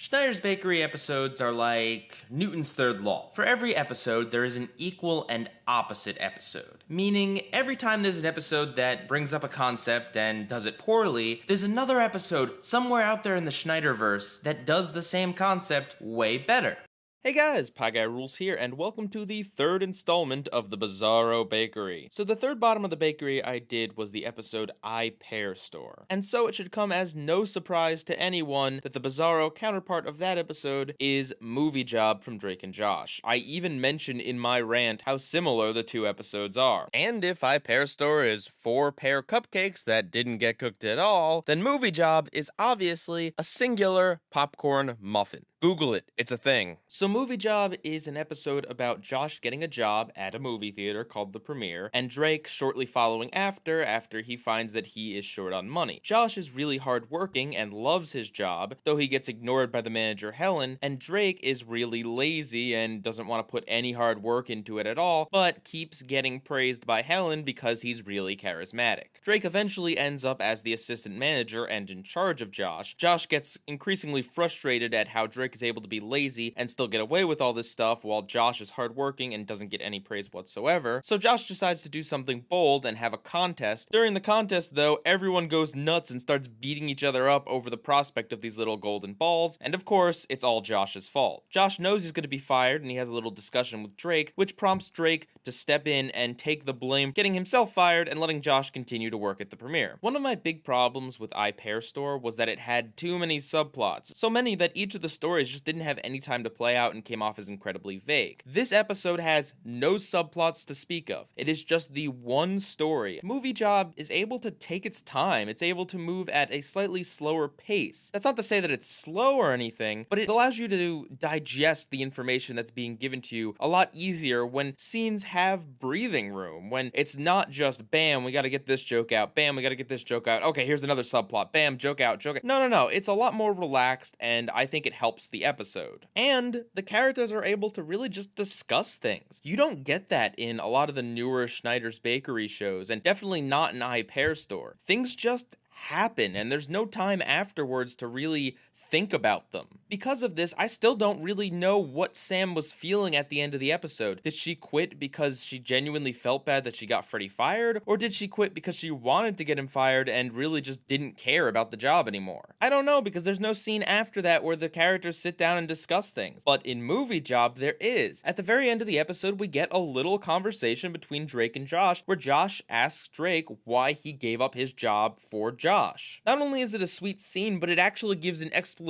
Schneider's Bakery episodes are like Newton's third law. For every episode, there is an equal and opposite episode. Meaning, every time there's an episode that brings up a concept and does it poorly, there's another episode somewhere out there in the Schneiderverse that does the same concept way better. Hey guys, Pie Guy Rules here, and welcome to the third installment of the Bizarro Bakery. So the third bottom of the bakery I did was the episode I Pear Store. And so it should come as no surprise to anyone that the Bizarro counterpart of that episode is Movie Job from Drake and Josh. I even mentioned in my rant how similar the two episodes are. And if I Pear Store is 4 pear cupcakes that didn't get cooked at all, then Movie Job is obviously a singular popcorn muffin. Google it, it's a thing. So Movie Job is an episode about Josh getting a job at a movie theater called The Premiere, and Drake shortly following after he finds that he is short on money. Josh is really hardworking and loves his job, though he gets ignored by the manager Helen, and Drake is really lazy and doesn't want to put any hard work into it at all, but keeps getting praised by Helen because he's really charismatic. Drake eventually ends up as the assistant manager and in charge of Josh. Josh gets increasingly frustrated at how Drake is able to be lazy and still get away with all this stuff while Josh is hardworking and doesn't get any praise whatsoever. So Josh decides to do something bold and have a contest. During the contest, though, everyone goes nuts and starts beating each other up over the prospect of these little golden balls, and of course, it's all Josh's fault. Josh knows he's going to be fired, and he has a little discussion with Drake, which prompts Drake to step in and take the blame, getting himself fired and letting Josh continue to work at the premiere. One of my big problems with I Pear Store was that it had too many subplots, so many that each of the stories just didn't have any time to play out and came off as incredibly vague. This episode has no subplots to speak of. It is just the one story. Movie Job is able to take its time. It's able to move at a slightly slower pace. That's not to say that it's slow or anything, but it allows you to digest the information that's being given to you a lot easier when scenes have breathing room, when it's not just bam, we gotta get this joke out, bam, we gotta get this joke out, okay, here's another subplot, bam, joke out, joke out. No, it's a lot more relaxed, and I think it helps the episode. And the characters are able to really just discuss things. You don't get that in a lot of the newer Schneider's Bakery shows, and definitely not in I Pear Store. Things just happen, and there's no time afterwards to really think about them. Because of this, I still don't really know what Sam was feeling at the end of the episode. Did she quit because she genuinely felt bad that she got Freddie fired? Or did she quit because she wanted to get him fired and really just didn't care about the job anymore? I don't know, because there's no scene after that where the characters sit down and discuss things. But in Movie Job, there is. At the very end of the episode, we get a little conversation between Drake and Josh, where Josh asks Drake why he gave up his job for Josh. Not only is it a sweet scene, but it actually gives an explanation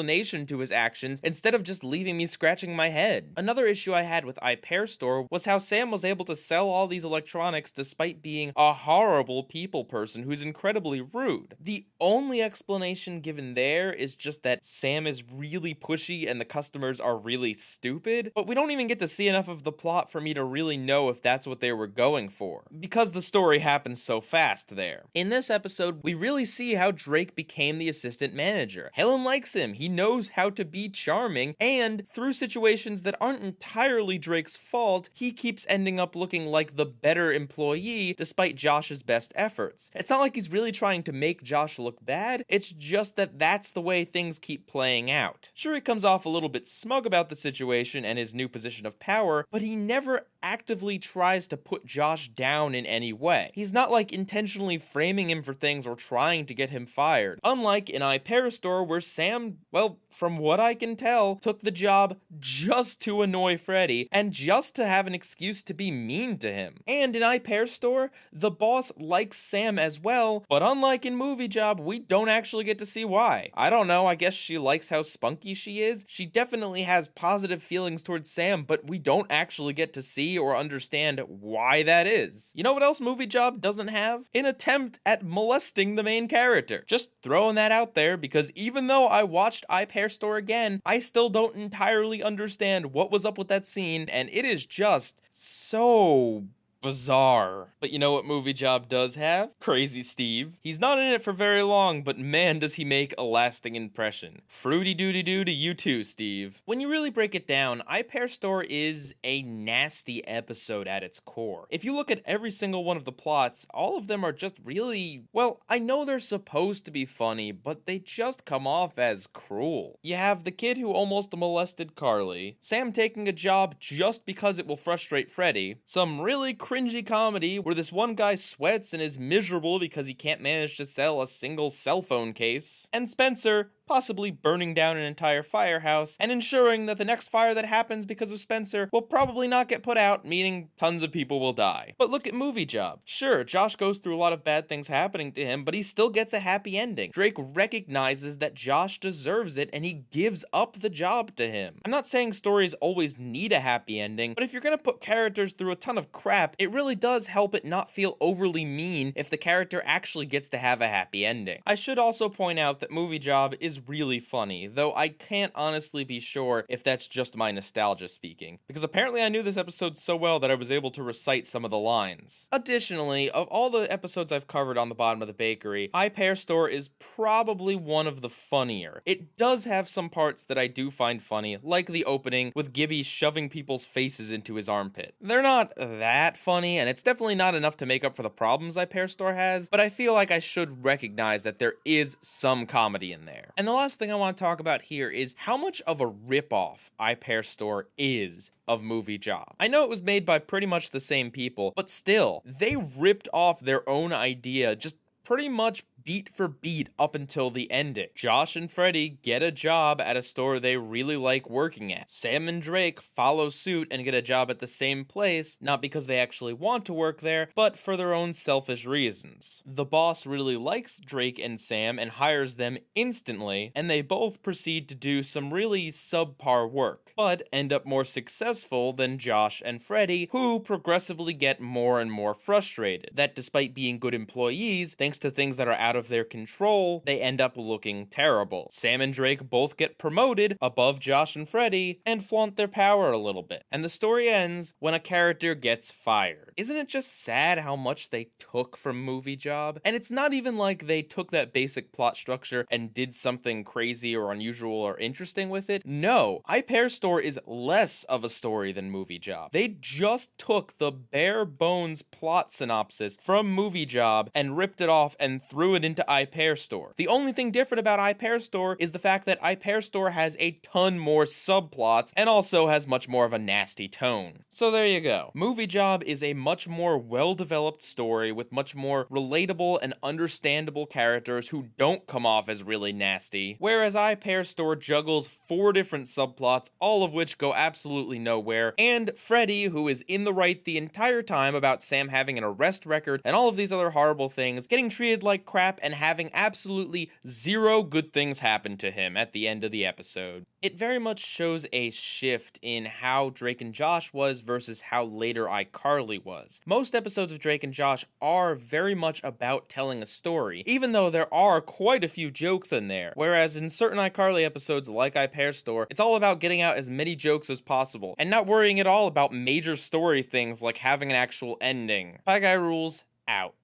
to his actions instead of just leaving me scratching my head. Another issue I had with I Pear Store was how Sam was able to sell all these electronics despite being a horrible people person who's incredibly rude. The only explanation given there is just that Sam is really pushy and the customers are really stupid, but we don't even get to see enough of the plot for me to really know if that's what they were going for, because the story happens so fast there. In this episode, we really see how Drake became the assistant manager. Helen likes him. He knows how to be charming, and through situations that aren't entirely Drake's fault, he keeps ending up looking like the better employee despite Josh's best efforts. It's not like he's really trying to make Josh look bad, it's just that that's the way things keep playing out. Sure, he comes off a little bit smug about the situation and his new position of power, but he never actively tries to put Josh down in any way. He's not like intentionally framing him for things or trying to get him fired. Unlike in I Pear Store, where Sam, well, from what I can tell, took the job just to annoy Freddie and just to have an excuse to be mean to him. And in I Pear Store, the boss likes Sam as well, but unlike in Movie Job, we don't actually get to see why. I don't know, I guess she likes how spunky she is. She definitely has positive feelings towards Sam, but we don't actually get to see or understand why that is. You know what else Movie Job doesn't have? An attempt at molesting the main character. Just throwing that out there, because even though I watched I Pear Store again, I still don't entirely understand what was up with that scene, and it is just so Bizarre. But you know what Movie Job does have? Crazy Steve. He's not in it for very long, but man does he make a lasting impression. Fruity doody doo to you too, Steve. When you really break it down, I Pair Store is a nasty episode at its core. If you look at every single one of the plots, all of them are just really, well, I know they're supposed to be funny, but they just come off as cruel. You have the kid who almost molested Carly, Sam taking a job just because it will frustrate Freddy, some really cringy comedy where this one guy sweats and is miserable because he can't manage to sell a single cell phone case, and Spencer possibly burning down an entire firehouse and ensuring that the next fire that happens because of Spencer will probably not get put out, meaning tons of people will die. But look at Movie Job. Sure, Josh goes through a lot of bad things happening to him, but he still gets a happy ending. Drake recognizes that Josh deserves it and he gives up the job to him. I'm not saying stories always need a happy ending, but if you're gonna put characters through a ton of crap, it really does help it not feel overly mean if the character actually gets to have a happy ending. I should also point out that Movie Job is really funny, though I can't honestly be sure if that's just my nostalgia speaking, because apparently I knew this episode so well that I was able to recite some of the lines. Additionally, of all the episodes I've covered on the bottom of the bakery, I Pair Store is probably one of the funnier. It does have some parts that I do find funny, like the opening with Gibby shoving people's faces into his armpit. They're not that funny, and it's definitely not enough to make up for the problems I Pair Store has, but I feel like I should recognize that there is some comedy in there. And the last thing I want to talk about here is how much of a ripoff I Pair Store is of Movie Job. I know it was made by pretty much the same people, but still, they ripped off their own idea just pretty much beat for beat up until the ending. Josh and Freddy get a job at a store they really like working at. Sam and Drake follow suit and get a job at the same place, not because they actually want to work there, but for their own selfish reasons. The boss really likes Drake and Sam and hires them instantly, and they both proceed to do some really subpar work, but end up more successful than Josh and Freddy, who progressively get more and more frustrated that despite being good employees, thanks to things that are out of their control, they end up looking terrible. Sam and Drake both get promoted above Josh and Freddy and flaunt their power a little bit. And the story ends when a character gets fired. Isn't it just sad how much they took from Movie Job? And it's not even like they took that basic plot structure and did something crazy or unusual or interesting with it. No, I Pair Store is less of a story than Movie Job. They just took the bare bones plot synopsis from Movie Job and ripped it off and threw it into I Pair Store. The only thing different about I Pair Store is the fact that I Pair Store has a ton more subplots and also has much more of a nasty tone. So there you go. Movie Job is a much more well-developed story with much more relatable and understandable characters who don't come off as really nasty, whereas I Pair Store juggles 4 different subplots, all of which go absolutely nowhere, and Freddy, who is in the right the entire time about Sam having an arrest record and all of these other horrible things, getting treated like crap and having absolutely 0 good things happen to him at the end of the episode. It very much shows a shift in how Drake and Josh was versus how later iCarly was. Most episodes of Drake and Josh are very much about telling a story, even though there are quite a few jokes in there, whereas in certain iCarly episodes like I Pair Store, it's all about getting out as many jokes as possible, and not worrying at all about major story things like having an actual ending. Bye Guy Rules, out.